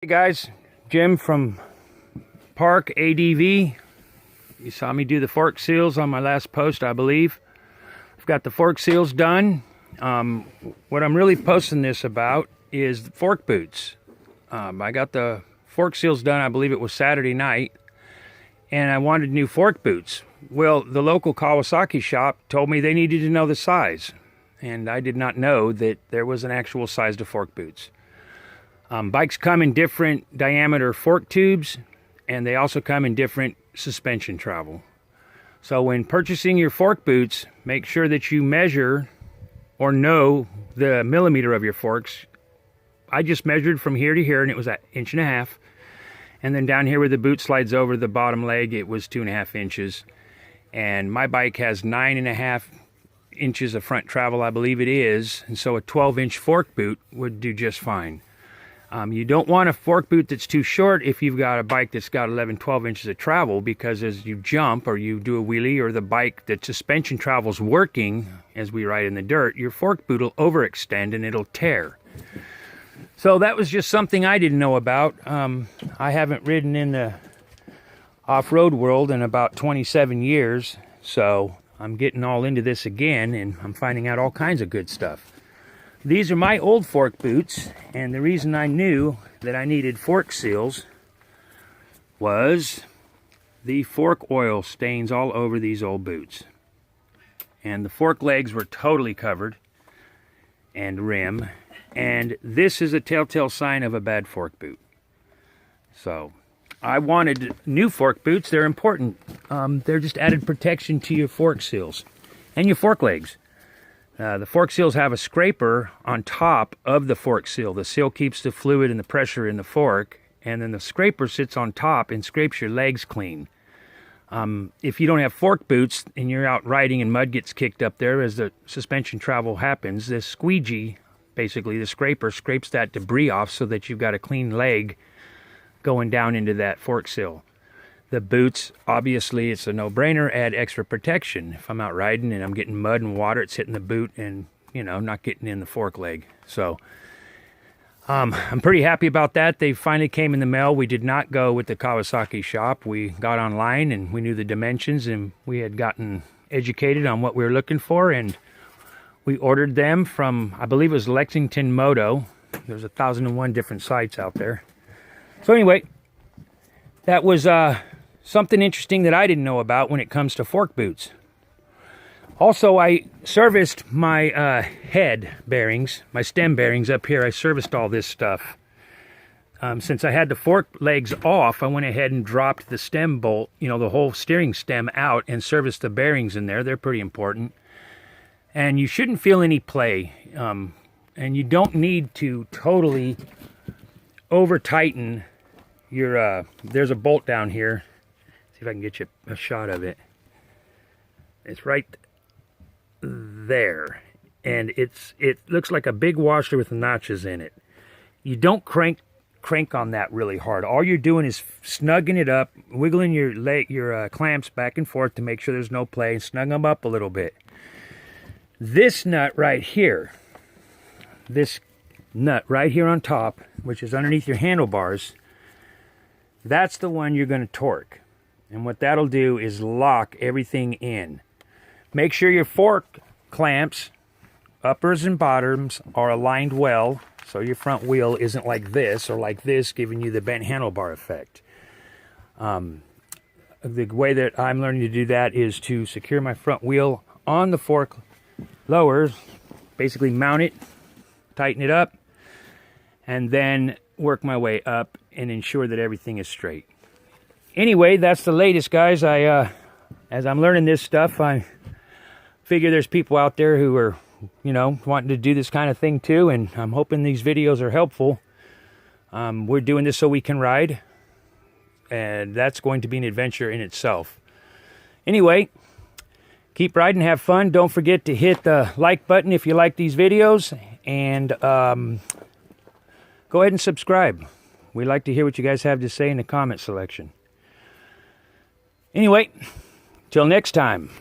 Hey guys, Jim from Park ADV. You saw me do the fork seals on my last post, I believe. I've got the fork seals done. What I'm really posting this about is the fork boots. I got the fork seals done, I believe it was Saturday night, and I wanted new fork boots. Well, the local Kawasaki shop told me they needed to know the size, and I did not know that there was an actual size to fork boots. Bikes come in different diameter fork tubes, and they also come in different suspension travel. So when purchasing your fork boots, make sure that you measure or know the millimeter of your forks. I just measured from here to here, and it was 1.5 inches. And then down here where the boot slides over the bottom leg, it was 2.5 inches. And my bike has 9.5 inches of front travel, I believe it is. And so a 12-inch fork boot would do just fine. You don't want a fork boot that's too short if you've got a bike that's got 11-12 inches of travel, because as you jump or you do a wheelie, or the bike, the suspension travel's working as we ride in the dirt, your fork boot will overextend and it'll tear. So that was just something I didn't know about. I haven't ridden in the off-road world in about 27 years, so I'm getting all into this again, and I'm finding out all kinds of good stuff. These are my old fork boots, and the reason I knew that I needed fork seals was the fork oil stains all over these old boots. And the fork legs were totally covered, and rim, and this is a telltale sign of a bad fork boot. So I wanted new fork boots. They're important. They're just added protection to your fork seals and your fork legs. The fork seals have a scraper on top of the fork seal. The seal keeps the fluid and the pressure in the fork, and then the scraper sits on top and scrapes your legs clean. If you don't have fork boots and you're out riding and mud gets kicked up there as the suspension travel happens, this squeegee, basically the scraper, scrapes that debris off so that you've got a clean leg going down into that fork seal. The boots, obviously, it's a no-brainer, add extra protection. If I'm out riding and I'm getting mud and water, it's hitting the boot and, you know, not getting in the fork leg. So I'm pretty happy about that. They finally came in the mail. We did not go with the Kawasaki shop. We got online and we knew the dimensions, and we had gotten educated on what we were looking for, and we ordered them from, I believe it was Lexington Moto. There's 1,001 different sites out there. So anyway, that was something interesting that I didn't know about when it comes to fork boots. Also, I serviced my head bearings, my stem bearings up here. I serviced all this stuff. Since I had the fork legs off, I went ahead and dropped the stem bolt, you know, the whole steering stem out, and serviced the bearings in there. They're pretty important. And you shouldn't feel any play. And you don't need to totally over-tighten your, there's a bolt down here. See if I can get you a shot of it. It's right there, and it looks like a big washer with notches in it. You don't crank on that really hard. All you're doing is snugging it up, wiggling your clamps back and forth to make sure there's no play, and snug them up a little bit. This nut right here, this nut right here on top, which is underneath your handlebars, that's the one you're going to torque. And what that'll do is lock everything in. Make sure your fork clamps, uppers and bottoms, are aligned well, so your front wheel isn't like this or like this, giving you the bent handlebar effect. The way that I'm learning to do that is to secure my front wheel on the fork lowers, basically mount it, tighten it up, and then work my way up and ensure that everything is straight. Anyway, that's the latest, guys. As I'm learning this stuff, I figure there's people out there who are, you know, wanting to do this kind of thing too, and I'm hoping these videos are helpful. We're doing this so we can ride, and that's going to be an adventure in itself. Anyway, keep riding, have fun. Don't forget to hit the like button if you like these videos, and go ahead and subscribe. We'd like to hear what you guys have to say in the comment section. Anyway, till next time.